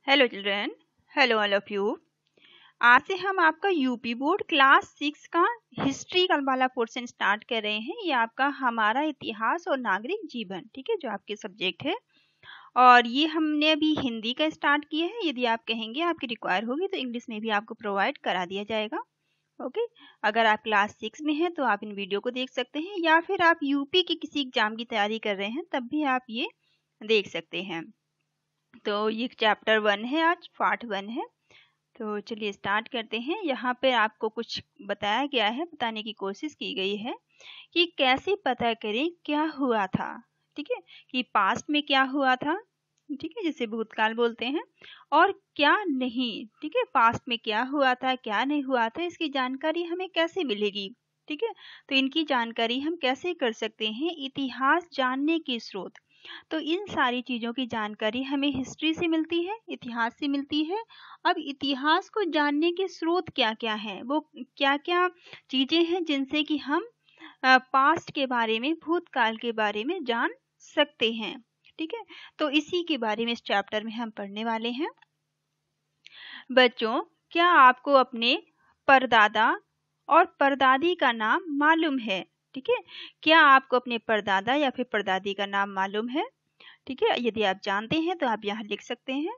Hello children, hello all of you. आज से हम आपका यूपी बोर्ड क्लास 6 का हिस्ट्री का वाला पोर्शन स्टार्ट कर रहे हैं। ये आपका हमारा इतिहास और नागरिक जीवन, ठीक है, जो आपके सब्जेक्ट है। और ये हमने अभी हिंदी का स्टार्ट किया है। यदि आप कहेंगे आपकी रिक्वायर होगी तो इंग्लिश में भी आपको प्रोवाइड करा दिया जाएगा। ओके, अगर आप क्लास 6 में हैं तो आप इन वीडियो को देख सकते हैं, या फिर आप यूपी के किसी एग्जाम की तैयारी कर रहे हैं तब भी आप ये देख सकते हैं। तो ये चैप्टर 1 है, आज पार्ट 1 है। तो चलिए स्टार्ट करते हैं। यहाँ पे आपको कुछ बताया गया है, बताने की कोशिश की गई है कि कैसे पता करें क्या हुआ था। ठीक है, कि पास्ट में क्या हुआ था, ठीक है, जिसे भूतकाल बोलते हैं, और क्या नहीं। ठीक है, पास्ट में क्या हुआ था, क्या नहीं हुआ था, इसकी जानकारी हमें कैसे मिलेगी। ठीक है, तो इनकी जानकारी हम कैसे कर सकते हैं, इतिहास जानने के स्रोत। तो इन सारी चीज़ों की जानकारी हमें हिस्ट्री से मिलती है, इतिहास से मिलती है। अब इतिहास को जानने के स्रोत क्या क्या हैं, वो क्या क्या चीज़ें हैं जिनसे कि हम पास्ट के बारे में, भूतकाल के बारे में जान सकते हैं। ठीक है, तो इसी के बारे में इस चैप्टर में हम पढ़ने वाले हैं। बच्चों, क्या आपको अपने परदादा और परदादी का नाम मालूम है? ठीक है, क्या आपको अपने परदादा या फिर परदादी का नाम मालूम है? ठीक है, यदि आप जानते हैं तो आप यहाँ लिख सकते हैं।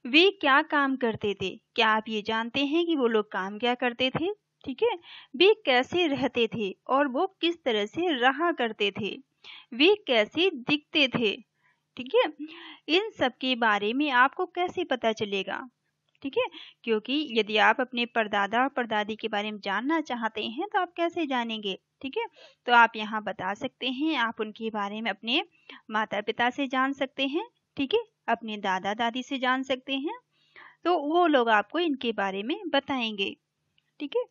वे क्या काम करते थे? क्या आप ये जानते हैं कि वो लोग काम क्या करते थे? ठीक है, वे कैसे रहते थे और वो किस तरह से रहा करते थे? वे कैसे दिखते थे? ठीक है, इन सब के बारे में आपको कैसे पता चलेगा? ठीक है, क्योंकि यदि आप अपने परदादा और परदादी के बारे में जानना चाहते हैं तो आप कैसे जानेंगे? ठीक है, तो आप यहाँ बता सकते हैं, आप उनके बारे में अपने माता पिता से जान सकते हैं। ठीक है, अपने दादा दादी से जान सकते हैं, तो वो लोग आपको इनके बारे में बताएंगे। ठीक है,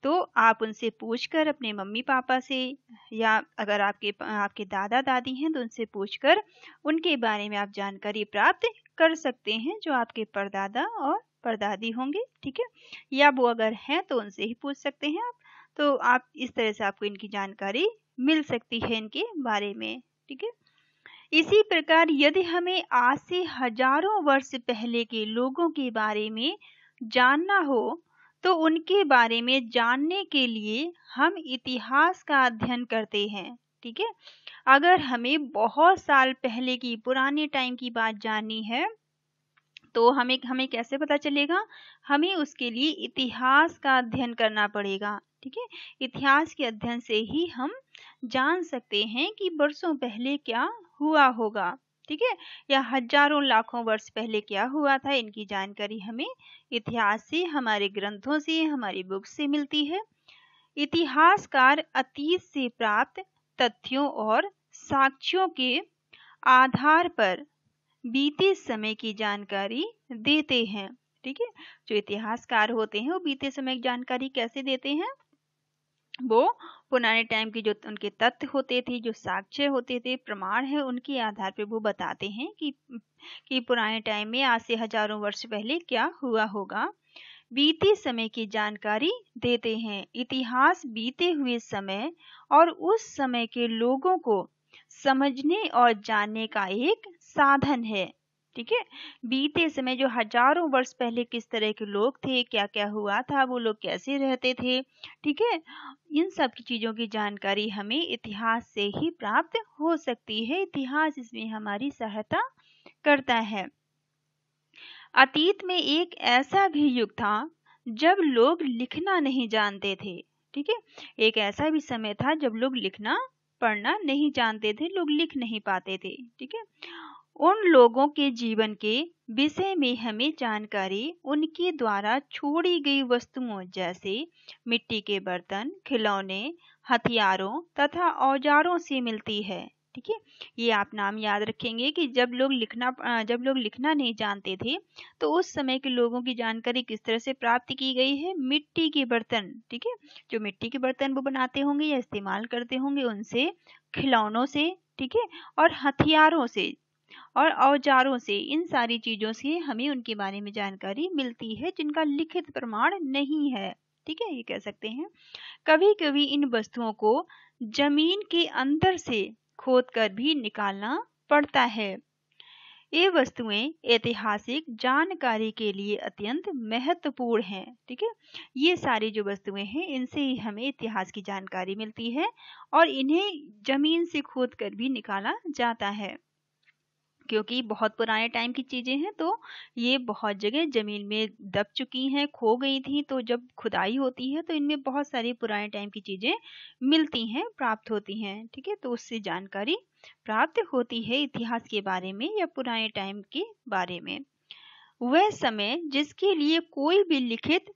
तो आप उनसे पूछकर, अपने मम्मी पापा से, या अगर आपके दादा दादी हैं तो उनसे पूछकर उनके बारे में आप जानकारी प्राप्त कर सकते हैं, जो आपके परदादा और परदादी होंगे। ठीक है, या वो अगर हैं तो उनसे ही पूछ सकते हैं आप। तो आप इस तरह से आपको इनकी जानकारी मिल सकती है इनके बारे में। ठीक है, इसी प्रकार यदि हमें आज से हजारों वर्ष पहले के लोगों के बारे में जानना हो तो उनके बारे में जानने के लिए हम इतिहास का अध्ययन करते हैं। ठीक है, अगर हमें बहुत साल पहले की, पुराने टाइम की बात जाननी है तो हमें हमें कैसे पता चलेगा? हमें उसके लिए इतिहास का अध्ययन करना पड़ेगा। ठीक है, इतिहास के अध्ययन से ही हम जान सकते हैं कि वर्षों पहले क्या हुआ होगा। ठीक है, या हजारों लाखों वर्ष पहले क्या हुआ था, इनकी जानकारी हमें इतिहास से, हमारे ग्रंथों से, हमारी बुक से मिलती है। इतिहासकार अतीत से प्राप्त तथ्यों और साक्ष्यों के आधार पर बीते समय की जानकारी देते हैं। ठीक है, जो इतिहासकार होते हैं वो बीते समय की जानकारी कैसे देते हैं? वो पुराने टाइम की जो उनके तथ्य होते थे, जो साक्ष्य होते थे, प्रमाण है, उनके आधार पर वो बताते हैं कि पुराने टाइम में आज से हजारों वर्ष पहले क्या हुआ होगा। बीते समय की जानकारी देते हैं। इतिहास बीते हुए समय और उस समय के लोगों को समझने और जानने का एक साधन है। ठीक है, बीते समय जो हजारों वर्ष पहले किस तरह के लोग थे, क्या क्या हुआ था, वो लोग कैसे रहते थे, ठीक है, इन सब की चीजों की जानकारी हमें इतिहास से ही प्राप्त हो सकती है। इतिहास इसमें हमारी सहायता करता है। अतीत में एक ऐसा भी युग था जब लोग लिखना नहीं जानते थे। ठीक है, एक ऐसा भी समय था जब लोग लिखना पढ़ना नहीं जानते थे, लोग लिख नहीं पाते थे। ठीक है, उन लोगों के जीवन के विषय में हमें जानकारी उनके द्वारा छोड़ी गई वस्तुओं जैसे मिट्टी के बर्तन, खिलौने, हथियारों तथा औजारों से मिलती है। ठीक है, ये आप नाम याद रखेंगे कि जब लोग लिखना नहीं जानते थे तो उस समय के लोगों की जानकारी किस तरह से प्राप्त की गई है? मिट्टी के बर्तन। ठीक है, जो मिट्टी के बर्तन वो बनाते होंगे या इस्तेमाल करते होंगे उनसे, खिलौनों से, ठीक है, और हथियारों से और औजारों से, इन सारी चीजों से हमें उनके बारे में जानकारी मिलती है जिनका लिखित प्रमाण नहीं है। ठीक है, ये कह सकते हैं। कभी कभी इन वस्तुओं को जमीन के अंदर से खोदकर भी निकालना पड़ता है। ये वस्तुएं ऐतिहासिक जानकारी के लिए अत्यंत महत्वपूर्ण हैं। ठीक है, ये सारी जो वस्तुएं हैं इनसे ही हमें इतिहास की जानकारी मिलती है और इन्हें जमीन से खोद कर भी निकाला जाता है, क्योंकि बहुत पुराने टाइम की चीजें हैं तो ये बहुत जगह जमीन में दब चुकी हैं, खो गई थी। तो जब खुदाई होती है तो इनमें बहुत सारी पुराने टाइम की चीजें मिलती हैं, प्राप्त होती हैं। ठीक है, तो उससे जानकारी प्राप्त होती है इतिहास के बारे में या पुराने टाइम के बारे में। वह समय जिसके लिए कोई भी लिखित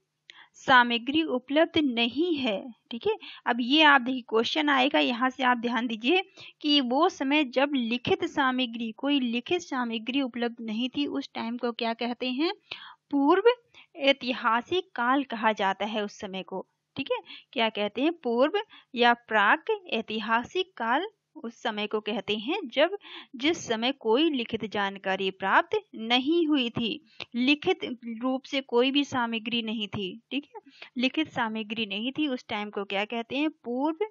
सामग्री उपलब्ध नहीं है। ठीक है, अब ये आप देखिए क्वेश्चन आएगा, यहाँ से आप ध्यान दीजिए कि वो समय जब लिखित सामग्री, कोई लिखित सामग्री उपलब्ध नहीं थी, उस टाइम को क्या कहते हैं? पूर्व ऐतिहासिक काल कहा जाता है उस समय को। ठीक है, क्या कहते हैं? पूर्व या प्राक ऐतिहासिक काल उस समय को कहते हैं जब जिस समय कोई लिखित जानकारी प्राप्त नहीं हुई थी, लिखित रूप से कोई भी सामग्री नहीं थी। ठीक है, लिखित सामग्री नहीं थी, उस टाइम को क्या कहते हैं? पूर्व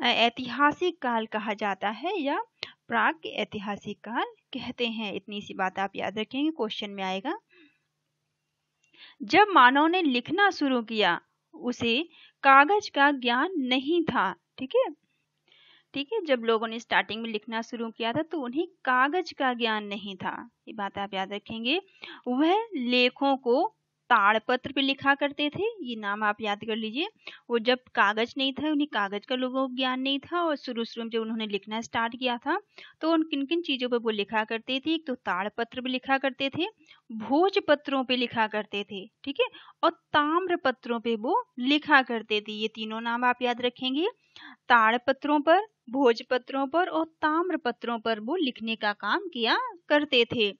ऐतिहासिक काल कहा जाता है या प्राक ऐतिहासिक काल कहते हैं। इतनी सी बात आप याद रखेंगे, क्वेश्चन में आएगा। जब मानव ने लिखना शुरू किया उसे कागज का ज्ञान नहीं था। ठीक है, ठीक है, जब लोगों ने स्टार्टिंग में लिखना शुरू किया था तो उन्हें कागज का ज्ञान नहीं था, ये बात आप याद रखेंगे। वह लेखों को ताड़पत्र पे लिखा करते थे, ये नाम आप याद कर लीजिए। वो जब कागज नहीं था, उन्हें कागज का लोगों को ज्ञान नहीं था, और शुरू में जब उन्होंने लिखना स्टार्ट किया था तो उन किन किन चीजों पे वो लिखा करते थे? एक तो ताड़पत्र पे लिखा करते थे, भोजपत्रों पे लिखा करते थे, ठीक है, और ताम्र पत्रों पे वो लिखा करते थे। ये तीनों नाम आप याद रखेंगे। ताड़पत्रों पर, भोजपत्रों पर और ताम्र पत्रों पर वो लिखने का काम किया करते थे।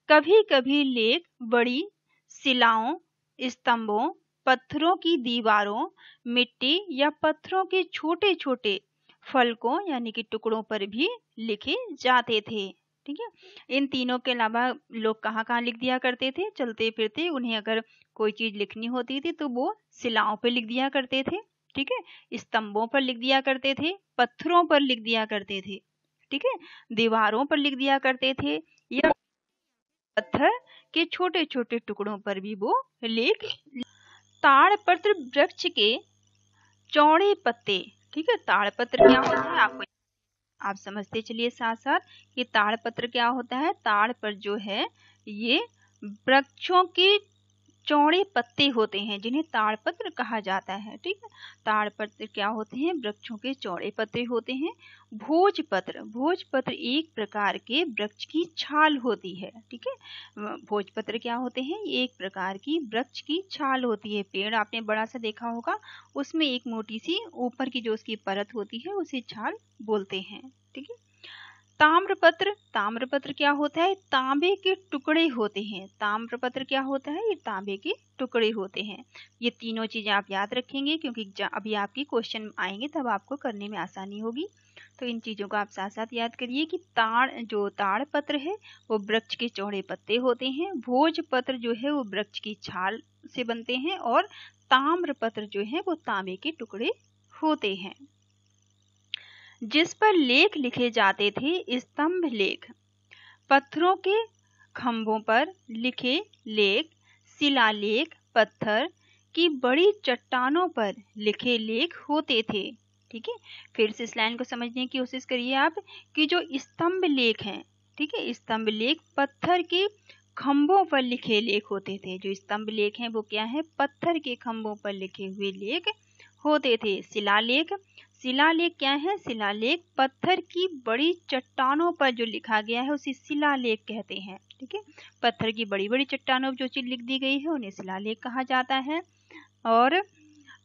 कभी कभी लेख बड़ी शिलाओं, स्तंभों, पत्थरों की दीवारों, मिट्टी या पत्थरों के छोटे छोटे फलकों यानी कि टुकड़ों पर भी लिखे जाते थे। ठीक है, इन तीनों के अलावा लोग कहाँ कहाँ लिख दिया करते थे? चलते फिरते उन्हें अगर कोई चीज लिखनी होती थी तो वो शिलाओं पर लिख दिया करते थे। ठीक है, स्तंभों पर लिख दिया करते थे, पत्थरों पर लिख दिया करते थे, ठीक है, दीवारों पर लिख दिया करते थे, या पत्थर के छोटे छोटे टुकड़ों पर भी वो लिख। ताड़पत्र वृक्ष के चौड़े पत्ते। ठीक है, ताड़पत्र क्या होता है आपको आप समझते चलिए साथ साथ कि ताड़पत्र क्या होता है। ताड़ पर जो है ये वृक्षों के चौड़े पत्ते होते हैं जिन्हें ताड़पत्र कहा जाता है। ठीक है, ताड़पत्र क्या होते हैं? वृक्षों के चौड़े पत्ते होते हैं। भोजपत्र, भोजपत्र एक प्रकार के वृक्ष की छाल होती है। ठीक है, भोजपत्र क्या होते हैं? एक प्रकार की वृक्ष की छाल होती है। पेड़ आपने बड़ा सा देखा होगा, उसमें एक मोटी सी ऊपर की जो उसकी परत होती है उसे छाल बोलते हैं। ठीक है, ताम्रपत्र, ताम्रपत्र क्या होता है? तांबे के टुकड़े होते हैं। ताम्रपत्र क्या होता है? ये तांबे के टुकड़े होते हैं। ये तीनों चीजें आप याद रखेंगे क्योंकि अभी आपकी क्वेश्चन आएंगे तब आपको करने में आसानी होगी। तो इन चीजों को आप साथ साथ याद करिए कि ताड़पत्र है वो वृक्ष के चौड़े पत्ते होते हैं, भोजपत्र जो है वो वृक्ष की छाल से बनते हैं, और ताम्रपत्र जो है वो तांबे के टुकड़े होते हैं। जिस पर लेख लिखे जाते थे स्तंभ लेख, पत्थरों के खंभों पर लिखे लेख, शिलालेख, पत्थर की बड़ी चट्टानों पर लिखे लेख होते थे। ठीक है, फिर से इस लाइन को समझने की कोशिश करिए आप कि जो स्तंभ लेख हैं, ठीक है, स्तंभ लेख पत्थर के खंभों पर लिखे लेख होते थे। जो स्तंभ लेख हैं वो क्या है? पत्थर के खंभों पर लिखे हुए लेख होते थे। शिलालेख, शिलालेख क्या है? शिलालेख पत्थर की बड़ी चट्टानों पर जो लिखा गया है उसे शिलालेख कहते हैं। ठीक है, पत्थर की बड़ी बड़ी चट्टानों पर जो चीज लिख दी गई है उन्हें शिलालेख कहा जाता है। और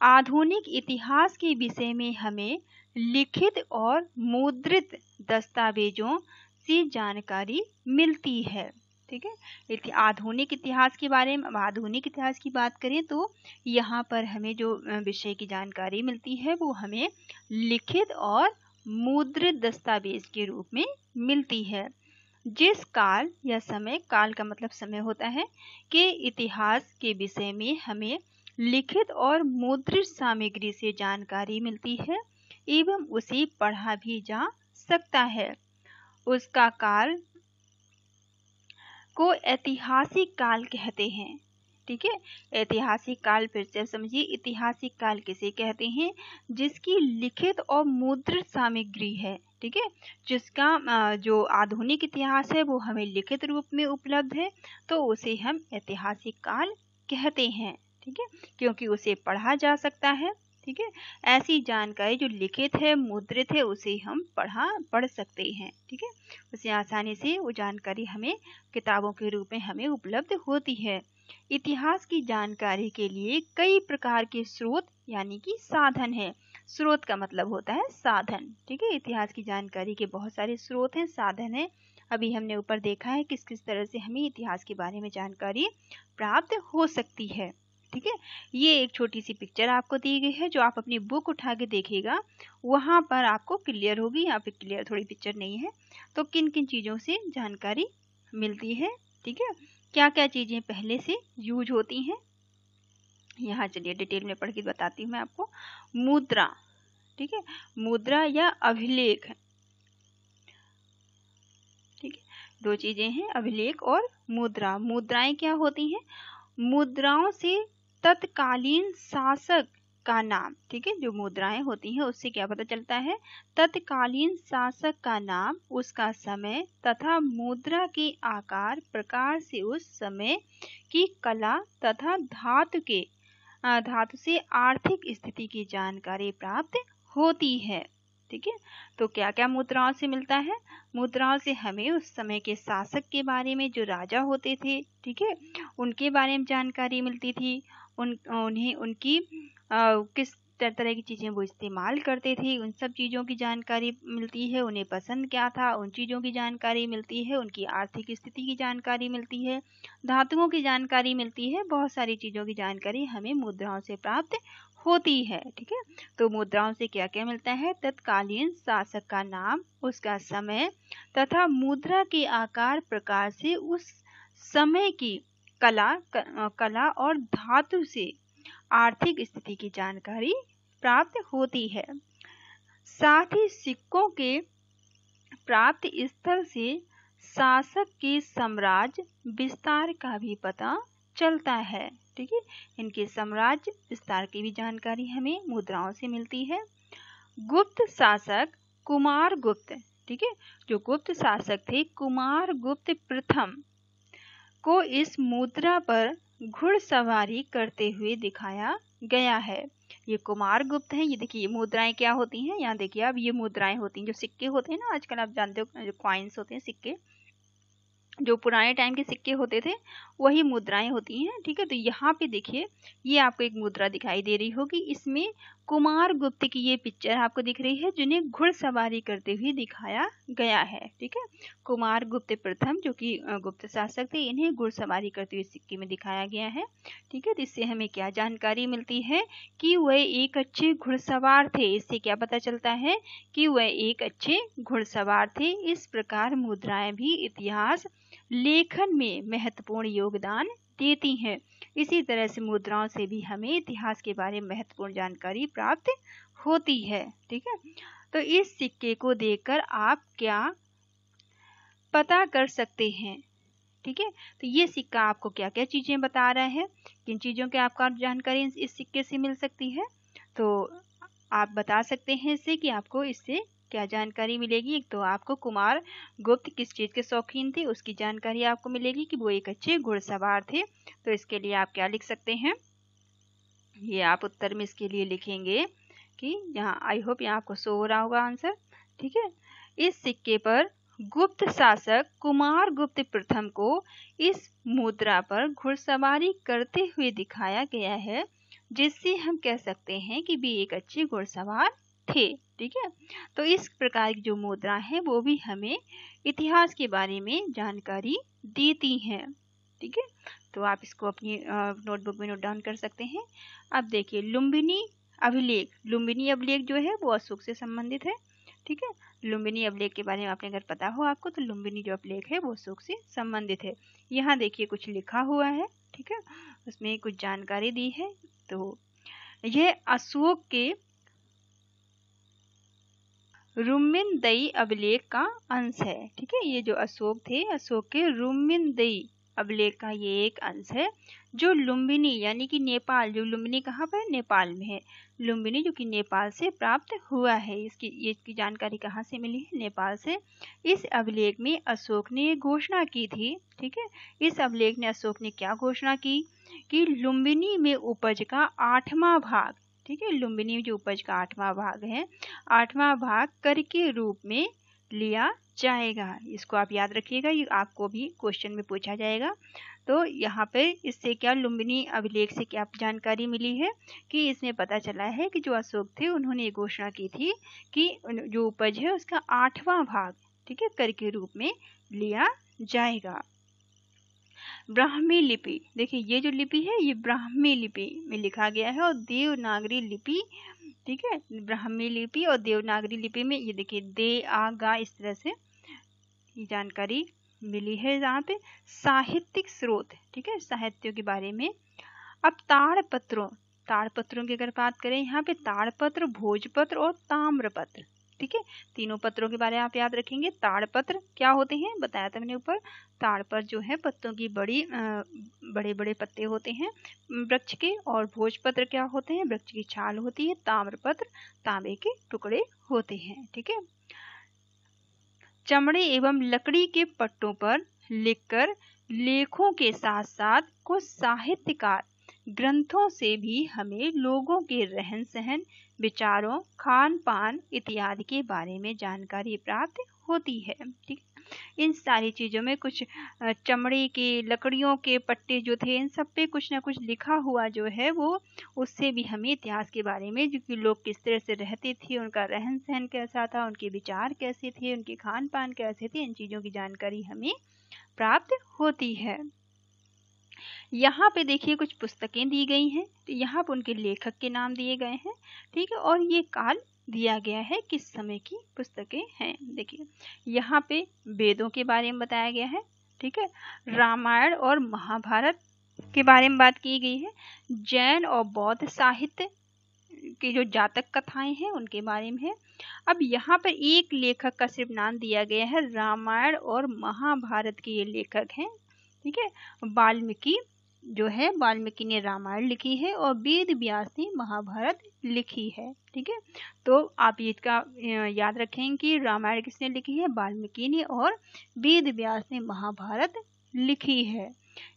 आधुनिक इतिहास के विषय में हमें लिखित और मुद्रित दस्तावेजों से जानकारी मिलती है। ठीक है, आधुनिक इतिहास के बारे में, आधुनिक इतिहास की बात करें तो यहाँ पर हमें जो विषय की जानकारी मिलती है वो हमें लिखित और मुद्रित दस्तावेज के रूप में मिलती है। जिस काल या समय, काल का मतलब समय होता है, के इतिहास के विषय में हमें लिखित और मुद्रित सामग्री से जानकारी मिलती है एवं उसे पढ़ा भी जा सकता है। उसका काल को ऐतिहासिक काल कहते हैं। ठीक है, ऐतिहासिक काल फिर से समझिए, ऐतिहासिक काल किसे कहते हैं? जिसकी लिखित और मुद्रित सामग्री है, ठीक है, जिसका जो आधुनिक इतिहास है वो हमें लिखित रूप में उपलब्ध है, तो उसे हम ऐतिहासिक काल कहते हैं। ठीक है, क्योंकि उसे पढ़ा जा सकता है। ठीक है, ऐसी जानकारी जो लिखित है, मुद्रित है, उसे हम पढ़ सकते हैं। ठीक है, उसे आसानी से वो जानकारी हमें किताबों के रूप में हमें उपलब्ध होती है। इतिहास की जानकारी के लिए कई प्रकार के स्रोत यानी कि साधन है। स्रोत का मतलब होता है साधन। ठीक है, इतिहास की जानकारी के बहुत सारे स्रोत हैं, साधन है। अभी हमने ऊपर देखा है किस किस तरह से हमें इतिहास के बारे में जानकारी प्राप्त हो सकती है। ठीक है, ये एक छोटी सी पिक्चर आपको दी गई है, जो आप अपनी बुक उठा के देखिएगा वहां पर आपको क्लियर होगी। यहाँ पे क्लियर थोड़ी पिक्चर नहीं है। तो किन किन चीजों से जानकारी मिलती है, ठीक है, क्या क्या चीजें पहले से यूज होती हैं, यहाँ चलिए डिटेल में पढ़ के बताती हूँ मैं आपको। मुद्रा, ठीक है, मुद्रा या अभिलेख, ठीक है, दो चीजें हैं, अभिलेख और मुद्रा। मुद्राएं क्या होती हैं? मुद्राओं से तत्कालीन शासक का नाम, ठीक है, जो मुद्राएं होती हैं उससे क्या पता चलता है? तत्कालीन शासक का नाम, उसका समय तथा मुद्रा के आकार प्रकार से उस समय की कला तथा धातु से आर्थिक स्थिति की जानकारी प्राप्त होती है। ठीक है, तो क्या क्या मुद्राओं से मिलता है? मुद्राओं से हमें उस समय के शासक के बारे में, जो राजा होते थे, ठीक है, उनके बारे में जानकारी मिलती थी। उन्हें उनकी किस तरह की चीजें वो इस्तेमाल करते थे, उन सब चीजों की जानकारी मिलती है। उन्हें पसंद क्या था, उन चीजों की जानकारी मिलती है। उनकी आर्थिक स्थिति की जानकारी मिलती है, धातुओं की जानकारी मिलती है। बहुत सारी चीजों की जानकारी हमें मुद्राओं से प्राप्त होती है। ठीक है, तो मुद्राओं से क्या क्या मिलता है? तत्कालीन शासक का नाम, उसका समय तथा मुद्रा के आकार प्रकार से उस समय की कला और धातु से आर्थिक स्थिति की जानकारी प्राप्त होती है। साथ ही सिक्कों के प्राप्त स्थल से शासक के साम्राज्य विस्तार का भी पता चलता है। ठीक है, इनके साम्राज्य विस्तार की भी जानकारी हमें मुद्राओं से मिलती है। गुप्त शासक कुमारगुप्त, ठीक है, जो गुप्त शासक थे कुमारगुप्त प्रथम को इस मुद्रा पर घुड़सवारी करते हुए दिखाया गया है। ये कुमारगुप्त हैं। ये देखिए, ये मुद्राएं क्या होती हैं, यहाँ देखिए अब ये मुद्राएं होती हैं, जो सिक्के होते हैं ना, आजकल आप जानते हो जो कॉइन्स होते हैं, सिक्के, जो पुराने टाइम के सिक्के होते थे वही मुद्राएं होती हैं। ठीक है, तो यहाँ पे देखिए ये आपको एक मुद्रा दिखाई दे रही होगी, इसमें कुमारगुप्त की ये पिक्चर आपको दिख रही है, जिन्हें घुड़सवारी करते हुए दिखाया गया है। ठीक है, कुमारगुप्त प्रथम जो कि गुप्त शासक थे, इन्हें घुड़सवारी करते हुए सिक्के में दिखाया गया है। ठीक है, तो इससे हमें क्या जानकारी मिलती है? कि वह एक अच्छे घुड़सवार थे। इससे क्या पता चलता है? कि वह एक अच्छे घुड़सवार थे। इस प्रकार मुद्राएं भी इतिहास लेखन में महत्वपूर्ण योगदान देती हैं। इसी तरह से मुद्राओं से भी हमें इतिहास के बारे में महत्वपूर्ण जानकारी प्राप्त होती है। ठीक है, तो इस सिक्के को देखकर आप क्या पता कर सकते हैं? ठीक है, तो ये सिक्का आपको क्या क्या चीजें बता रहा है, किन चीजों की आपको जानकारी इस सिक्के से मिल सकती है? तो आप बता सकते हैं इससे कि आपको इससे क्या जानकारी मिलेगी। एक तो आपको कुमार गुप्त किस चीज के शौकीन थे उसकी जानकारी आपको मिलेगी, कि वो एक अच्छे घुड़सवार थे। तो इसके लिए आप क्या लिख सकते हैं? ये आप उत्तर में इसके लिए लिखेंगे कि यहाँ, आई होप यहाँ आपको शो हो रहा होगा आंसर। ठीक है, इस सिक्के पर गुप्त शासक कुमारगुप्त प्रथम को इस मुद्रा पर घुड़सवारी करते हुए दिखाया गया है, जिससे हम कह सकते हैं कि वे एक अच्छे घुड़सवार थे। ठीक है, तो इस प्रकार की जो मुद्रा है वो भी हमें इतिहास के बारे में जानकारी देती हैं। ठीक है, तो आप इसको अपनी नोटबुक में नोट डाउन कर सकते हैं। अब देखिए लुम्बिनी अभिलेख। लुम्बिनी अभिलेख जो है वो अशोक से संबंधित है। ठीक है, लुम्बिनी अभिलेख के बारे में आपने अगर पता हो आपको, तो लुम्बिनी जो अभिलेख है वो अशोक से संबंधित है। यहाँ देखिए कुछ लिखा हुआ है। ठीक है, उसमें कुछ जानकारी दी है। तो यह अशोक के रुमिनदई अभिलेख का अंश है। ठीक है, ये जो अशोक थे, अशोक के रुमिनदई अभिलेख का ये एक अंश है, जो लुम्बिनी यानी कि नेपाल, जो लुम्बिनी कहाँ पर है, नेपाल में है। लुम्बिनी जो कि नेपाल से प्राप्त हुआ है। इसकी जानकारी कहाँ से मिली है, नेपाल से। इस अभिलेख में अशोक ने घोषणा की थी, ठीक है, इस अभिलेख में अशोक ने क्या घोषणा की कि लुम्बिनी में उपज का 8वां भाग, ठीक है, लुम्बिनी में जो उपज का 8वां भाग है, 8वां भाग कर के रूप में लिया जाएगा। इसको आप याद रखिएगा, ये आपको भी क्वेश्चन में पूछा जाएगा। तो यहाँ पे इससे क्या, लुम्बिनी अभिलेख से क्या जानकारी मिली है कि इसमें पता चला है कि जो अशोक थे उन्होंने ये घोषणा की थी कि जो उपज है उसका 8वां भाग, ठीक है, कर के रूप में लिया जाएगा। ब्राह्मी लिपि, देखिए ये जो लिपि है ये ब्राह्मी लिपि में लिखा गया है और देवनागरी लिपि, ठीक है, ब्राह्मी लिपि और देवनागरी लिपि में ये देखिए दे आ गा इस तरह से ये जानकारी मिली है। यहाँ पे साहित्यिक स्रोत, ठीक है, साहित्यों के बारे में। अब ताड़पत्रों की अगर बात करें, यहाँ पे ताड़पत्र, भोजपत्र और ताम्रपत्र, ठीक है, तीनों पत्रों के बारे में आप याद रखेंगे। ताड़पत्र क्या होते हैं बताया था मैंने ऊपर, ताड़पत्र जो है पत्तों की बड़े बड़े पत्ते होते हैं वृक्ष के, और भोजपत्र क्या होते हैं, वृक्ष की छाल होती है। ताम्रपत्र तांबे के टुकड़े होते हैं, ठीक है। चमड़े एवं लकड़ी के पट्टों पर लिखकर लेखों के साथ साथ कुछ साहित्यकार ग्रंथों से भी हमें लोगों के रहन सहन, विचारों, खान पान इत्यादि के बारे में जानकारी प्राप्त होती है। ठीक, इन सारी चीज़ों में कुछ चमड़े के, लकड़ियों के पट्टे जो थे, इन सब पे कुछ ना कुछ लिखा हुआ जो है वो, उससे भी हमें इतिहास के बारे में, जो कि लोग किस तरह से रहते थे, उनका रहन सहन कैसा था, उनके विचार कैसे थे, उनके खान पान कैसे थे, इन चीज़ों की जानकारी हमें प्राप्त होती है। यहाँ पे देखिए कुछ पुस्तकें दी गई हैं, तो यहाँ पर उनके लेखक के नाम दिए गए हैं, ठीक है, और ये काल दिया गया है किस समय की पुस्तकें हैं। देखिए यहाँ पे वेदों के बारे में बताया गया है, ठीक है, रामायण और महाभारत के बारे में बात की गई है, जैन और बौद्ध साहित्य की जो जातक कथाएं हैं उनके बारे में है। अब यहाँ पर एक लेखक का सिर्फ नाम दिया गया है, रामायण और महाभारत के ये लेखक हैं, ठीक है, वाल्मीकि जो है, वाल्मीकि ने रामायण लिखी है और वेद व्यास ने महाभारत लिखी है, ठीक है। तो आप इसका याद रखें कि रामायण किसने लिखी है, वाल्मीकि ने, और वेद व्यास ने महाभारत लिखी है।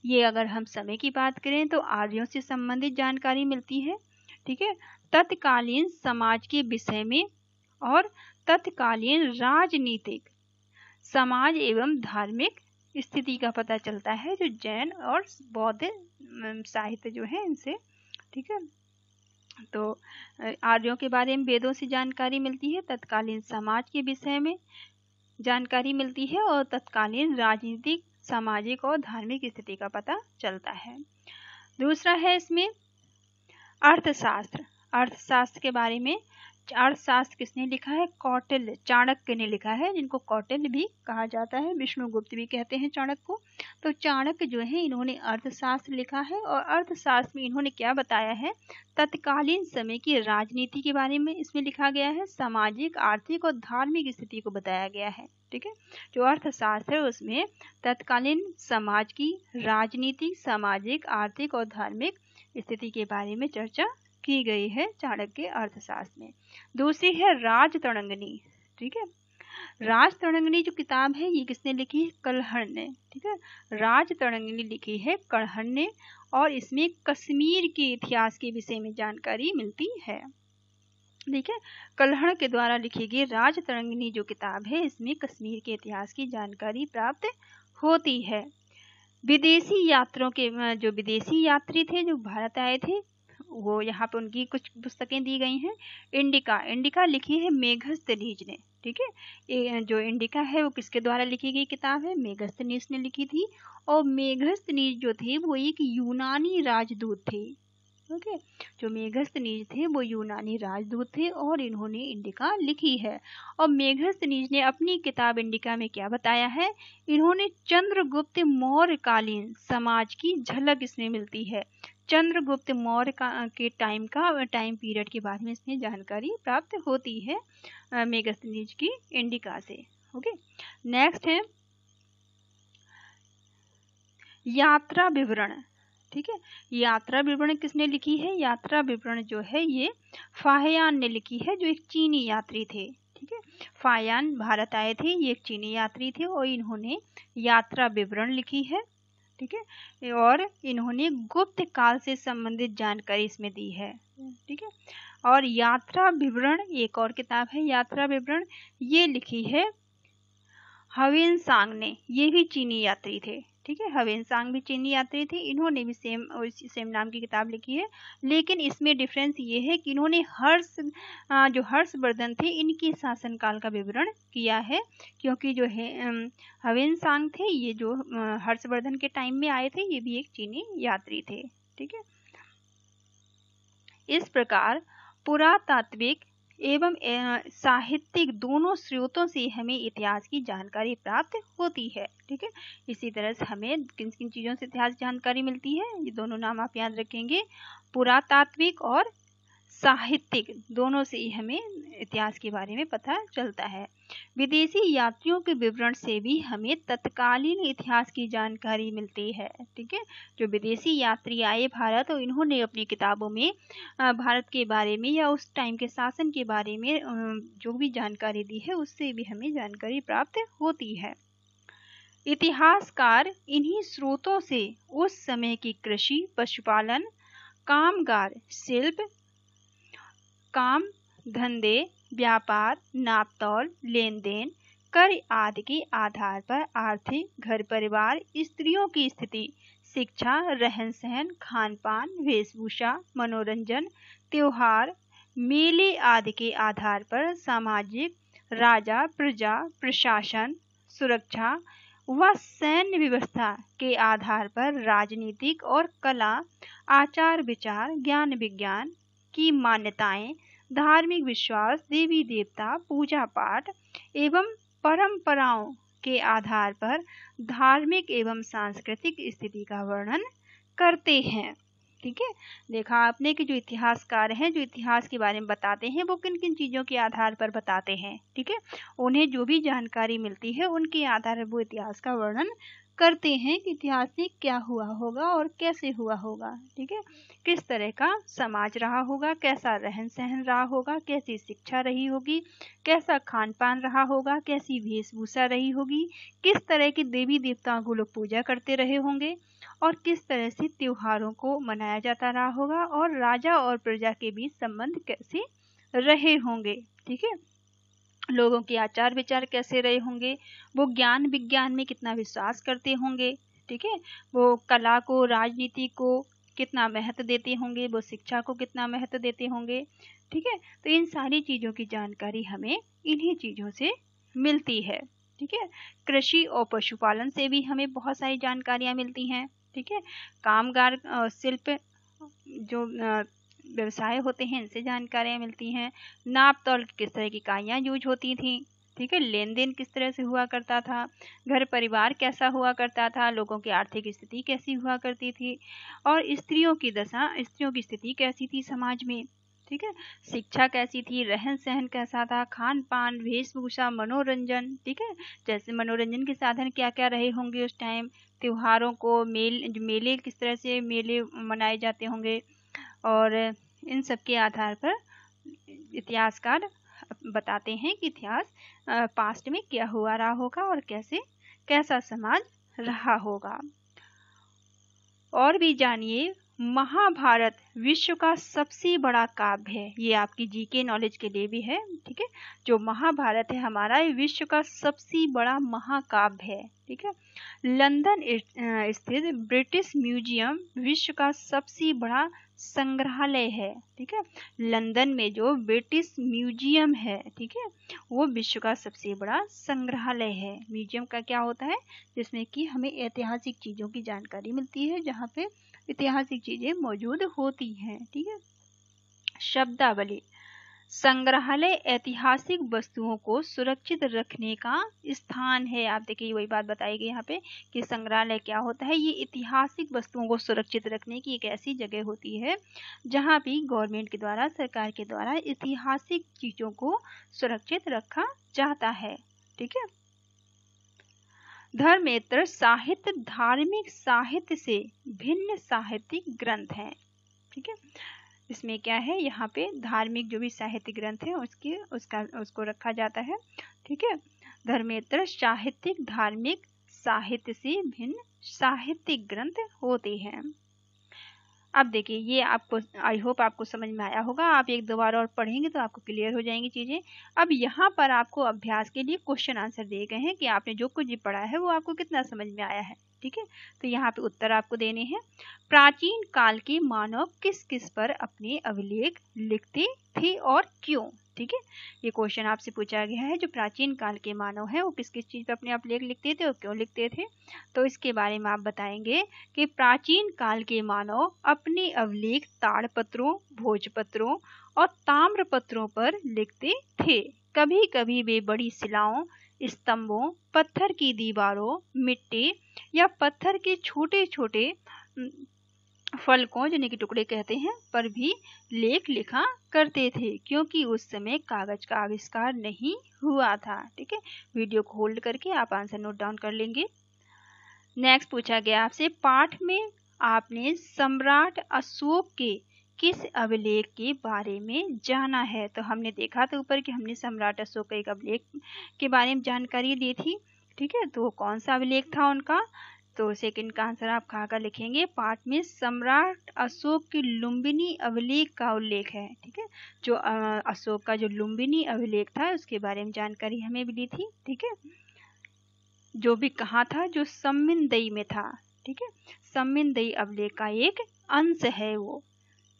ये अगर हम समय की बात करें तो आर्यों से संबंधित जानकारी मिलती है, ठीक है, तत्कालीन समाज के विषय में और तत्कालीन राजनीतिक, समाज एवं धार्मिक स्थिति का पता चलता है, जो जैन और बौद्ध साहित्य जो है इनसे, ठीक है। तो आर्यों के बारे में वेदों से जानकारी मिलती है, तत्कालीन समाज के विषय में जानकारी मिलती है, और तत्कालीन राजनीतिक, सामाजिक और धार्मिक स्थिति का पता चलता है। दूसरा है इसमें अर्थशास्त्र। अर्थशास्त्र के बारे में, अर्थशास्त्र किसने लिखा है, कौटिल्य, चाणक्य ने लिखा है, जिनको कौटिल्य भी कहा जाता है, विष्णुगुप्त भी कहते हैं चाणक्य को। तो चाणक्य जो है इन्होंने अर्थशास्त्र लिखा है, और अर्थशास्त्र में इन्होंने क्या बताया है, तत्कालीन समय की राजनीति के बारे में इसमें लिखा गया है, सामाजिक, आर्थिक और धार्मिक स्थिति को बताया गया है, ठीक है। जो अर्थशास्त्र है उसमें तत्कालीन समाज की राजनीतिक, सामाजिक, आर्थिक और धार्मिक स्थिति के बारे में चर्चा की गई है चाणक्य अर्थशास्त्र में। दूसरी है राजतरंगिणी, ठीक है, राजतरंगिणी जो किताब है ये किसने लिखी है, कल्हण ने, ठीक है, राजतरंगिणी लिखी है कल्हण ने, और इसमें कश्मीर के इतिहास के विषय में जानकारी मिलती है, ठीक है। कल्हण के द्वारा लिखी गई राजतरंगिणी जो किताब है, इसमें कश्मीर के इतिहास की जानकारी प्राप्त होती है। विदेशी यात्रियों के, जो विदेशी यात्री थे जो भारत आए थे, वो यहाँ पे उनकी कुछ पुस्तकें दी गई हैं। इंडिका लिखी है मेगस्थनीज ने, ठीक है, जो इंडिका है वो किसके द्वारा लिखी गई किताब है, मेगस्थनीज ने लिखी थी, और मेगस्थनीज जो थे वो एक यूनानी राजदूत थे, ओके, जो मेगस्थनीज थे वो यूनानी राजदूत थे, और इन्होंने इंडिका लिखी है। और मेगस्थनीज ने अपनी किताब इंडिका में क्या बताया है, इन्होंने चंद्रगुप्त मौर्य कालीन समाज की झलक इसमें मिलती है, चंद्रगुप्त मौर्य के टाइम पीरियड के बारे में इसमें जानकारी प्राप्त होती है मेगास्थनीज की इंडिका से। ओके, नेक्स्ट है यात्रा विवरण। ठीक है, यात्रा विवरण किसने लिखी है? यात्रा विवरण जो है ये फाहियान ने लिखी है, जो एक चीनी यात्री थे। ठीक है, फाहियान भारत आए थे, ये एक चीनी यात्री थे और इन्होंने यात्रा विवरण लिखी है। ठीक है, और इन्होंने गुप्त काल से संबंधित जानकारी इसमें दी है। ठीक है, और यात्रा विवरण एक और किताब है यात्रा विवरण, ये लिखी है ह्वेनसांग ने, ये भी चीनी यात्री थे। ठीक है, ह्वेनसांग भी चीनी यात्री थे, इन्होंने भी सेम नाम की किताब लिखी है, लेकिन इसमें डिफरेंस ये है कि इन्होंने जो हर्षवर्धन थे इनके शासनकाल का विवरण किया है, क्योंकि जो है ह्वेनसांग थे ये जो हर्षवर्धन के टाइम में आए थे, ये भी एक चीनी यात्री थे। ठीक है, इस प्रकार पुरातात्विक एवं साहित्यिक दोनों स्रोतों से हमें इतिहास की जानकारी प्राप्त होती है। ठीक है, इसी तरह से हमें किन किन चीज़ों से इतिहास जानकारी मिलती है, ये दोनों नाम आप याद रखेंगे, पुरातात्विक और साहित्यिक, दोनों से ही हमें इतिहास के बारे में पता चलता है। विदेशी यात्रियों के विवरण से भी हमें तत्कालीन इतिहास की जानकारी मिलती है। ठीक है, जो विदेशी यात्री आए भारत और इन्होंने अपनी किताबों में भारत के बारे में या उस टाइम के शासन के बारे में जो भी जानकारी दी है, उससे भी हमें जानकारी प्राप्त होती है। इतिहासकार इन्हीं स्रोतों से उस समय की कृषि, पशुपालन, कामगार, शिल्प, काम धंधे, व्यापार, नापतौल, लेन देन, कर आदि के आधार पर आर्थिक, घर परिवार, स्त्रियों की स्थिति, शिक्षा, रहन सहन, खान पान, वेशभूषा, मनोरंजन, त्योहार, मेले आदि के आधार पर सामाजिक, राजा प्रजा, प्रशासन, सुरक्षा व सैन्य व्यवस्था के आधार पर राजनीतिक और कला, आचार विचार, ज्ञान विज्ञान की मान्यताएं, धार्मिक विश्वास, देवी देवता, पूजा पाठ एवं परंपराओं के आधार पर धार्मिक एवं सांस्कृतिक स्थिति का वर्णन करते हैं। ठीक है, देखा आपने कि जो इतिहासकार हैं, जो इतिहास के बारे में बताते हैं, वो किन किन चीज़ों के आधार पर बताते हैं। ठीक है, उन्हें जो भी जानकारी मिलती है उनके आधार पर वो इतिहास का वर्णन करते हैं कि इतिहास में क्या हुआ होगा और कैसे हुआ होगा। ठीक है, किस तरह का समाज रहा होगा, कैसा रहन सहन रहा होगा, कैसी शिक्षा रही होगी, कैसा खान पान रहा होगा, कैसी वेशभूषा रही होगी, किस तरह के देवी देवताओं को लोग पूजा करते रहे होंगे और किस तरह से त्योहारों को मनाया जाता रहा होगा और राजा और प्रजा के बीच संबंध कैसे रहे होंगे। ठीक है, लोगों के आचार विचार कैसे रहे होंगे, वो ज्ञान विज्ञान में कितना विश्वास करते होंगे। ठीक है, वो कला को, राजनीति को कितना महत्व देते होंगे, वो शिक्षा को कितना महत्व देते होंगे। ठीक है, तो इन सारी चीज़ों की जानकारी हमें इन्हीं चीज़ों से मिलती है। ठीक है, कृषि और पशुपालन से भी हमें बहुत सारी जानकारियाँ मिलती हैं। ठीक है, कामगार, शिल्प जो व्यवसाय होते हैं, इनसे जानकारियाँ मिलती हैं। नाप तौल किस तरह की इकाइयाँ यूज होती थी। ठीक है, लेन देन किस तरह से हुआ करता था, घर परिवार कैसा हुआ करता था, लोगों की आर्थिक स्थिति कैसी हुआ करती थी और स्त्रियों की दशा, स्त्रियों की स्थिति कैसी थी समाज में। ठीक है, शिक्षा कैसी थी, रहन सहन कैसा था, खान पान, वेशभूषा, मनोरंजन। ठीक है, जैसे मनोरंजन के साधन क्या क्या रहे होंगे उस टाइम, त्योहारों को, मेले किस तरह से मेले मनाए जाते होंगे, और इन सब के आधार पर इतिहासकार बताते हैं कि इतिहास पास्ट में क्या हुआ रहा होगा और कैसा समाज रहा होगा। और भी जानिए, महाभारत विश्व का सबसे बड़ा काव्य है, ये आपकी जीके नॉलेज के लिए भी है। ठीक है, जो महाभारत है हमारा, ये विश्व का सबसे बड़ा महाकाव्य है। ठीक है, लंदन स्थित ब्रिटिश म्यूजियम विश्व का सबसे बड़ा संग्रहालय है। ठीक है, लंदन में जो ब्रिटिश म्यूजियम है, ठीक है, वो विश्व का सबसे बड़ा संग्रहालय है। म्यूजियम का क्या होता है, जिसमें कि हमें ऐतिहासिक चीज़ों की जानकारी मिलती है, जहाँ पे ऐतिहासिक चीज़ें मौजूद होती हैं। ठीक है, शब्दावली। संग्रहालय ऐतिहासिक वस्तुओं को सुरक्षित रखने का स्थान है। आप देखिए वही बात बताई गई यहाँ पे कि संग्रहालय क्या होता है, ये ऐतिहासिक वस्तुओं को सुरक्षित रखने की एक ऐसी जगह होती है जहाँ भी गवर्नमेंट के द्वारा, सरकार के द्वारा ऐतिहासिक चीजों को सुरक्षित रखा जाता है। ठीक है। धर्मेतर साहित्य धार्मिक साहित्य से भिन्न साहित्यिक ग्रंथ हैं। ठीक है। इसमें क्या है, यहाँ पे धार्मिक जो भी साहित्य ग्रंथ है उसको रखा जाता है। ठीक है। धर्मेतर साहित्यिक धार्मिक साहित्य से भिन्न साहित्यिक ग्रंथ होते हैं। अब देखिए ये आपको, आई होप आपको समझ में आया होगा। आप एक दो बार और पढ़ेंगे तो आपको क्लियर हो जाएंगी चीजें। अब यहाँ पर आपको अभ्यास के लिए क्वेश्चन आंसर दिए गए हैं कि आपने जो कुछ भी पढ़ा है वो आपको कितना समझ में आया है। ठीक है। तो यहाँ पे उत्तर आपको देने हैं। प्राचीन काल के मानव किस किस पर अपने अभिलेख लिखते थे और क्यों। ठीक है। ये क्वेश्चन आपसे पूछा गया है, जो प्राचीन काल के मानव है वो किस किस चीज पर अपने अभिलेख लिखते थे और क्यों लिखते थे। तो इसके बारे में आप बताएंगे कि प्राचीन काल के मानव अपने अभिलेख ताड़पत्रों, भोजपत्रों और ताम्रपत्रों पर लिखते थे। कभी कभी वे बड़ी शिलाओं, स्तंभों, पत्थर की दीवारों, मिट्टी या पत्थर के छोटे छोटे फलकों, जिन्हें के टुकड़े कहते हैं, पर भी लेख लिखा करते थे, क्योंकि उस समय कागज का आविष्कार नहीं हुआ था। ठीक है। वीडियो को होल्ड करके आप आंसर नोट डाउन कर लेंगे। नेक्स्ट पूछा गया आपसे, पाठ में आपने सम्राट अशोक के किस अभिलेख के बारे में जाना है। तो हमने देखा था ऊपर कि हमने सम्राट अशोक के एक अभिलेख के बारे में जानकारी दी थी। ठीक है। तो कौन सा अभिलेख था उनका, तो सेकंड का आंसर आप कहाँ का लिखेंगे, पाठ में सम्राट अशोक की लुम्बिनी अभिलेख का उल्लेख है। ठीक है। जो अशोक का जो लुम्बिनी अभिलेख था उसके बारे में जानकारी हमें मिली थी। ठीक है। जो भी कहाँ था, जो सम्मिनदई में था। ठीक है। सम्मिनदई अभिलेख का एक अंश है वो,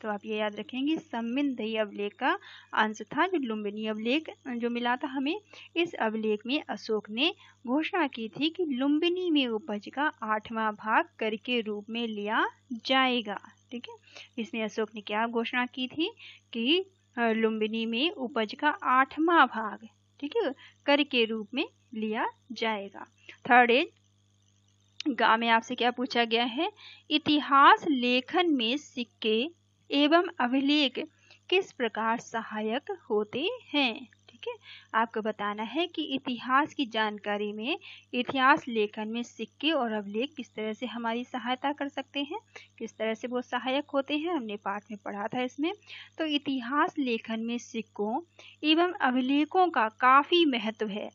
तो आप ये याद रखेंगे, सम्मिनदई अभिलेख का अंश था जो लुम्बिनी अभिलेख जो मिला था हमें। इस अभिलेख में अशोक ने घोषणा की थी कि लुम्बिनी में उपज का 8वां भाग कर के रूप में लिया जाएगा। ठीक है। इसमें अशोक ने क्या घोषणा की थी कि लुम्बिनी में उपज का 8वां भाग, ठीक है, कर के रूप में लिया जाएगा। थर्ड इज गा में आपसे क्या पूछा गया है, इतिहास लेखन में सिक्के एवं अभिलेख किस प्रकार सहायक होते हैं। ठीक है। आपको बताना है कि इतिहास की जानकारी में इतिहास लेखन में सिक्के और अभिलेख किस तरह से हमारी सहायता कर सकते हैं, किस तरह से वो सहायक होते हैं, हमने पाठ में पढ़ा था इसमें। तो इतिहास लेखन में सिक्कों एवं अभिलेखों का काफी महत्व है।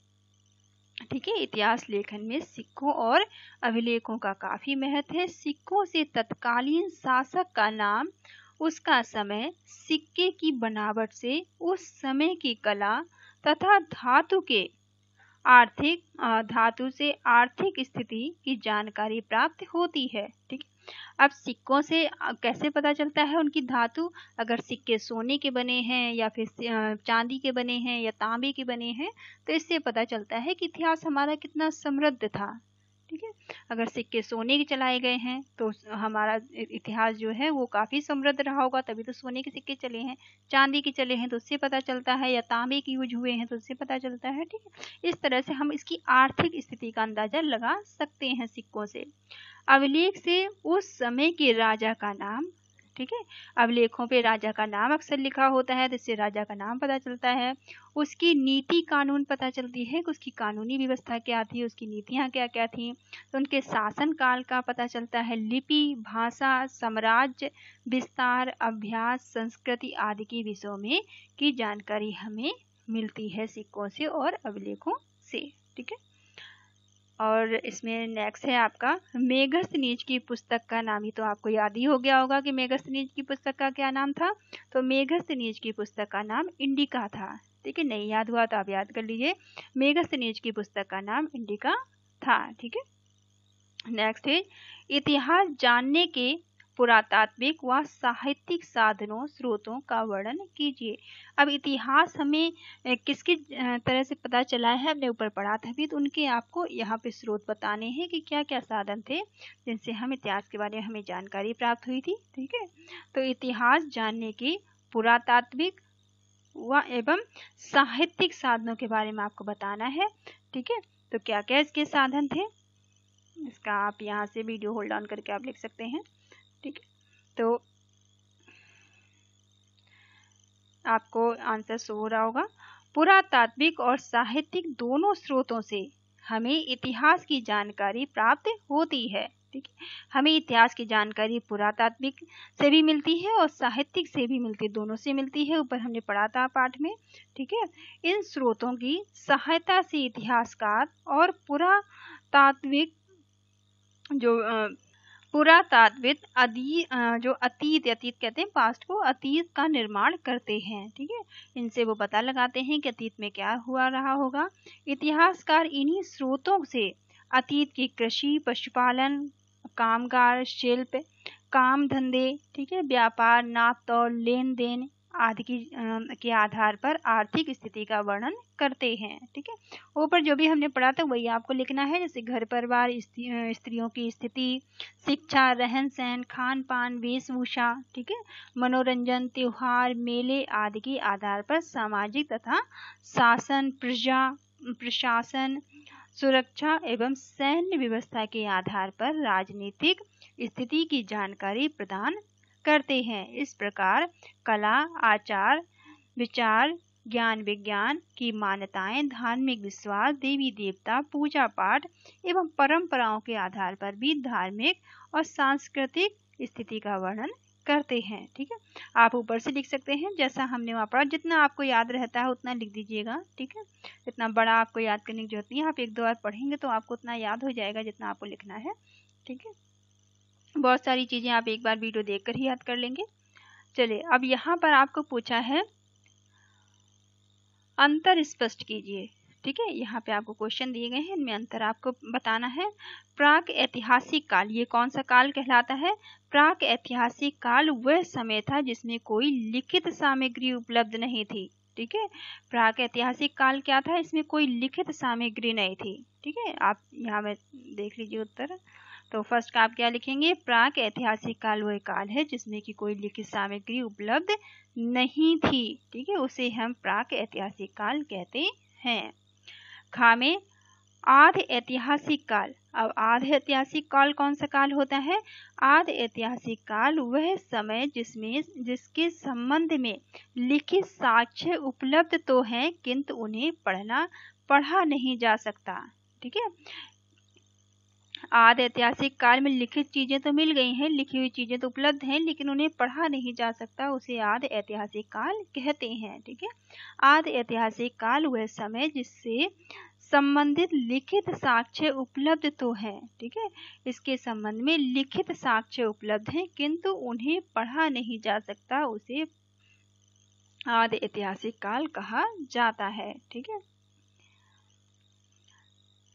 ठीक है। इतिहास लेखन में सिक्कों और अभिलेखों का काफी महत्व है। सिक्कों से तत्कालीन शासक का नाम, उसका समय, सिक्के की बनावट से उस समय की कला तथा धातु से आर्थिक स्थिति की जानकारी प्राप्त होती है। ठीक। अब सिक्कों से कैसे पता चलता है उनकी धातु, अगर सिक्के सोने के बने हैं या फिर चांदी के बने हैं या तांबे के बने हैं, तो इससे पता चलता है कि इतिहास हमारा कितना समृद्ध था। ठीक है। अगर सिक्के सोने के चलाए गए हैं तो हमारा इतिहास जो है वो काफी समृद्ध रहा होगा, तभी तो सोने के सिक्के चले हैं। चांदी के चले हैं तो उससे पता चलता है, या तांबे के यूज हुए हैं तो उससे पता चलता है। ठीक है। इस तरह से हम इसकी आर्थिक स्थिति का अंदाजा लगा सकते हैं सिक्कों से। अभिलेख से उस समय के राजा का नाम, ठीक है, अभिलेखों पे राजा का नाम अक्सर लिखा होता है, तो इससे राजा का नाम पता चलता है। उसकी नीति कानून पता चलती है कि उसकी कानूनी व्यवस्था क्या थी, उसकी नीतियाँ क्या क्या थी। तो उनके शासन काल का पता चलता है। लिपि, भाषा, साम्राज्य विस्तार, अभ्यास, संस्कृति आदि के विषयों में की जानकारी हमें मिलती है सिक्कों से और अभिलेखों से। ठीक है। और इसमें नेक्स्ट है आपका मेगस्थनीज की पुस्तक का नाम। ही तो आपको याद ही हो गया होगा कि मेगस्थनीज की पुस्तक का क्या नाम था। तो मेगस्थनीज की पुस्तक का नाम इंडिका था। ठीक है। नहीं याद हुआ तो आप याद कर लीजिए, मेगस्थनीज की पुस्तक का नाम इंडिका था। ठीक है। नेक्स्ट है इतिहास जानने के पुरातात्विक व साहित्यिक साधनों स्रोतों का वर्णन कीजिए। अब इतिहास हमें किसकी तरह से पता चला है, हमने ऊपर पढ़ा था भी, तो उनके आपको यहाँ पे स्रोत बताने हैं कि क्या क्या साधन थे जिनसे हम इतिहास के बारे में हमें जानकारी प्राप्त हुई थी। ठीक है। तो इतिहास जानने के पुरातात्विक व एवं साहित्यिक साधनों के बारे में आपको बताना है। ठीक है, तो क्या क्या इसके साधन थे, इसका आप यहाँ से वीडियो होल्ड ऑन करके आप लिख सकते हैं। ठीक है, तो आपको आंसर शो हो रहा होगा। पुरातात्विक और साहित्यिक दोनों स्रोतों से हमें इतिहास की जानकारी प्राप्त होती है। ठीक है, हमें इतिहास की जानकारी पुरातात्विक से भी मिलती है और साहित्यिक से भी मिलती है, दोनों से मिलती है, ऊपर हमने पढ़ा था पाठ में। ठीक है, इन स्रोतों की सहायता से इतिहासकार और पुरातात्विक जो अतीत कहते हैं पास्ट को, अतीत का निर्माण करते हैं। ठीक है, इनसे वो पता लगाते हैं कि अतीत में क्या हुआ रहा होगा। इतिहासकार इन्हीं स्रोतों से अतीत की कृषि, पशुपालन, कामगार, शिल्प, काम धंधे, ठीक है, व्यापार, नाप तौल, लेन देन आदि के आधार पर आर्थिक स्थिति का वर्णन करते हैं। ठीक है, ऊपर जो भी हमने पढ़ा था वही आपको लिखना है, जैसे घर परिवार, स्त्रियों की स्थिति, शिक्षा, रहन सहन, खान पान, वेशभूषा, ठीक है, मनोरंजन, त्योहार, मेले आदि के आधार पर सामाजिक तथा शासन, प्रशासन, सुरक्षा एवं सैन्य व्यवस्था के आधार पर राजनीतिक स्थिति की जानकारी प्रदान करते हैं। इस प्रकार कला, आचार, विचार, ज्ञान विज्ञान की मान्यताएं, धार्मिक विश्वास, देवी देवता, पूजा पाठ एवं परंपराओं के आधार पर भी धार्मिक और सांस्कृतिक स्थिति का वर्णन करते हैं। ठीक है, आप ऊपर से लिख सकते हैं जैसा हमने वहाँ पढ़ा, जितना आपको याद रहता है उतना लिख दीजिएगा। ठीक है, इतना बड़ा आपको याद करने की जरूरत नहीं है, आप एक दो बार पढ़ेंगे तो आपको उतना याद हो जाएगा जितना आपको लिखना है। ठीक है, बहुत सारी चीजें आप एक बार वीडियो देखकर ही याद कर लेंगे। चलिए, अब यहाँ पर आपको पूछा है अंतर स्पष्ट कीजिए। ठीक है, यहाँ पे आपको क्वेश्चन दिए गए हैं, इनमें अंतर आपको बताना है। प्राक ऐतिहासिक काल, ये कौन सा काल कहलाता है? प्राक ऐतिहासिक काल वह समय था जिसमें कोई लिखित सामग्री उपलब्ध नहीं थी। ठीक है, प्राक ऐतिहासिक काल क्या था? इसमें कोई लिखित सामग्री नहीं थी। ठीक है, आप यहाँ में देख लीजिए उत्तर। तो फर्स्ट का आप क्या लिखेंगे? प्राक ऐतिहासिक काल वह काल है जिसमें कि कोई लिखित सामग्री उपलब्ध नहीं थी। ठीक है, उसे हम प्राक ऐतिहासिक काल कहते हैं। खा में आधे ऐतिहासिक काल। अब आधे ऐतिहासिक काल कौन सा काल होता है? आधे ऐतिहासिक काल वह समय जिसके संबंध में लिखित साक्ष्य उपलब्ध तो हैं किंतु उन्हें पढ़ा नहीं जा सकता। ठीक है, आधे ऐतिहासिक काल में लिखित चीजें तो मिल गई हैं, लिखी हुई चीजें तो उपलब्ध हैं, लेकिन उन्हें पढ़ा नहीं जा सकता, उसे आधे ऐतिहासिक काल कहते हैं। ठीक है, आधे ऐतिहासिक काल वह समय जिससे संबंधित लिखित साक्ष्य उपलब्ध तो है। ठीक है, इसके संबंध में लिखित साक्ष्य उपलब्ध हैं किंतु उन्हें पढ़ा नहीं जा सकता, उसे आधे ऐतिहासिक काल कहा जाता है। ठीक है,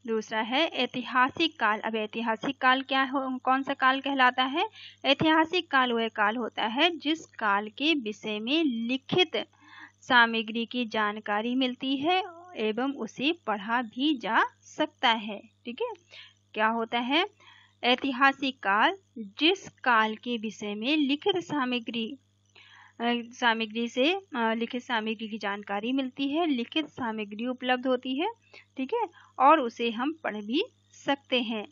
दूसरा है ऐतिहासिक काल। अब ऐतिहासिक काल क्या हो, कौन सा काल कहलाता है? ऐतिहासिक काल वह काल होता है जिस काल के विषय में लिखित सामग्री की जानकारी मिलती है एवं उसे पढ़ा भी जा सकता है। ठीक है, क्या होता है? ऐतिहासिक काल जिस काल के विषय में लिखित सामग्री की जानकारी मिलती है, लिखित सामग्री उपलब्ध होती है। ठीक है, और उसे हम पढ़ भी सकते हैं।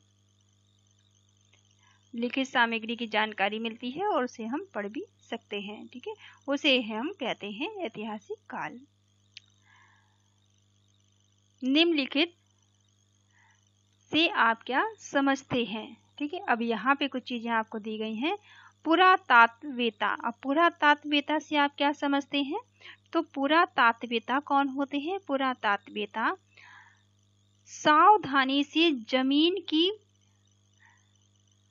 लिखित सामग्री की जानकारी मिलती है और उसे हम पढ़ भी सकते हैं। ठीक है, उसे हम कहते हैं ऐतिहासिक काल। निम्नलिखित से आप क्या समझते हैं? ठीक है, अब यहाँ पे कुछ चीजें आपको दी गई हैं। पुरातात्विकता। अब पुरातात्विकता से आप क्या समझते हैं? तो पुरातात्विकता कौन होते हैं? पुरातात्विकता सावधानी से जमीन की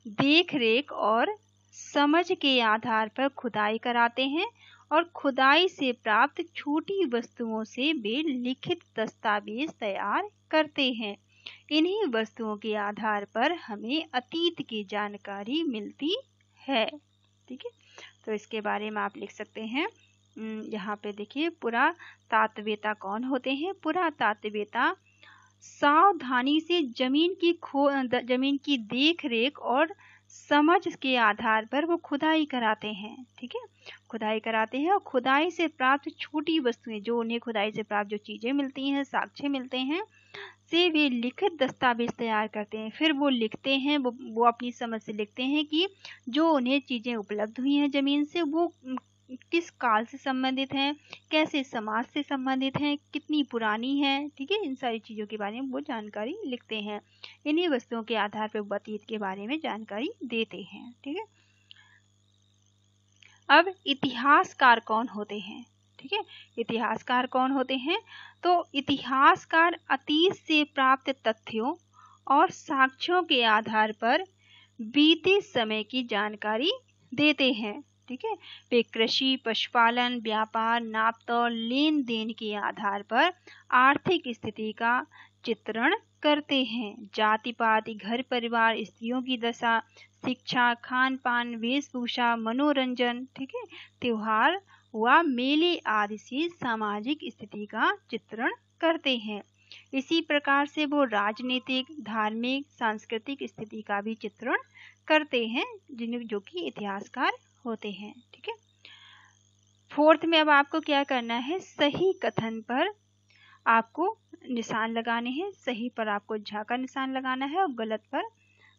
देखरेख और समझ के आधार पर खुदाई कराते हैं और खुदाई से प्राप्त छोटी वस्तुओं से वे लिखित दस्तावेज तैयार करते हैं। इन्हीं वस्तुओं के आधार पर हमें अतीत की जानकारी मिलती है। ठीक है, तो इसके बारे में आप लिख सकते हैं। यहाँ पे देखिए, पुरातात्विकता कौन होते हैं? पुरातात्विकता सावधानी से जमीन की देख रेख और समझ के आधार पर वो खुदाई कराते हैं। ठीक है, खुदाई कराते हैं और खुदाई से प्राप्त छोटी वस्तुएं, जो उन्हें खुदाई से प्राप्त जो चीजें मिलती हैं, साक्ष्य मिलते हैं, से वे लिखित दस्तावेज तैयार करते हैं। फिर वो लिखते हैं, वो अपनी समझ से लिखते हैं कि जो उन्हें चीजें उपलब्ध हुई हैं जमीन से, वो किस काल से संबंधित हैं, कैसे समाज से संबंधित हैं, कितनी पुरानी है। ठीक है, इन सारी चीजों के बारे में वो जानकारी लिखते हैं। इन्हीं वस्तुओं के आधार पर वो अतीत के बारे में जानकारी देते हैं। ठीक है, अब इतिहासकार कौन होते हैं? ठीक है, इतिहासकार कौन होते हैं? तो इतिहासकार अतीत से प्राप्त तथ्यों और साक्ष्यों के आधार पर बीते समय की जानकारी देते हैं। ठीक है, वे कृषि, पशुपालन, व्यापार, नापतोल, लेन देन के आधार पर आर्थिक स्थिति का चित्रण करते हैं। जाति पाति, घर परिवार, स्त्रियों की दशा, शिक्षा, खान पान, वेशभूषा, मनोरंजन, ठीक है, त्योहार व मेले आदि से सामाजिक स्थिति का चित्रण करते हैं। इसी प्रकार से वो राजनीतिक, धार्मिक, सांस्कृतिक स्थिति का भी चित्रण करते हैं, जो कि इतिहासकार होते हैं। ठीक है, फोर्थ में अब आपको क्या करना है? सही कथन पर आपको निशान लगाने हैं। सही पर आपको झा का निशान लगाना है और गलत पर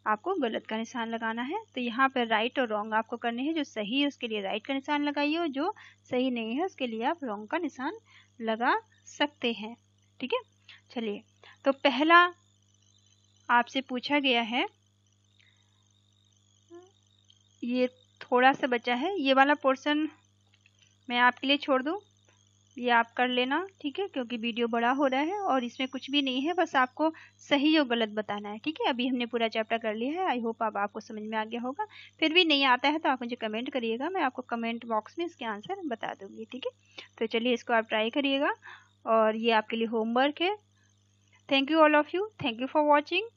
आपको गलत का निशान लगाना है। तो यहाँ पर राइट और रॉन्ग आपको करने हैं। जो सही है उसके लिए राइट का निशान लगाइए और जो सही नहीं है उसके लिए आप रॉन्ग का निशान लगा सकते हैं। ठीक है, चलिए, तो पहला आपसे पूछा गया है, ये थोड़ा सा बचा है, ये वाला पोर्शन मैं आपके लिए छोड़ दूं, ये आप कर लेना। ठीक है, क्योंकि वीडियो बड़ा हो रहा है और इसमें कुछ भी नहीं है, बस आपको सही और गलत बताना है। ठीक है, अभी हमने पूरा चैप्टर कर लिया है। आई होप अब आपको समझ में आ गया होगा। फिर भी नहीं आता है तो आप मुझे कमेंट करिएगा, मैं आपको कमेंट बॉक्स में इसके आंसर बता दूंगी। ठीक है, तो चलिए इसको आप ट्राई करिएगा और ये आपके लिए होमवर्क है। Thank you all of you, thank you for watching.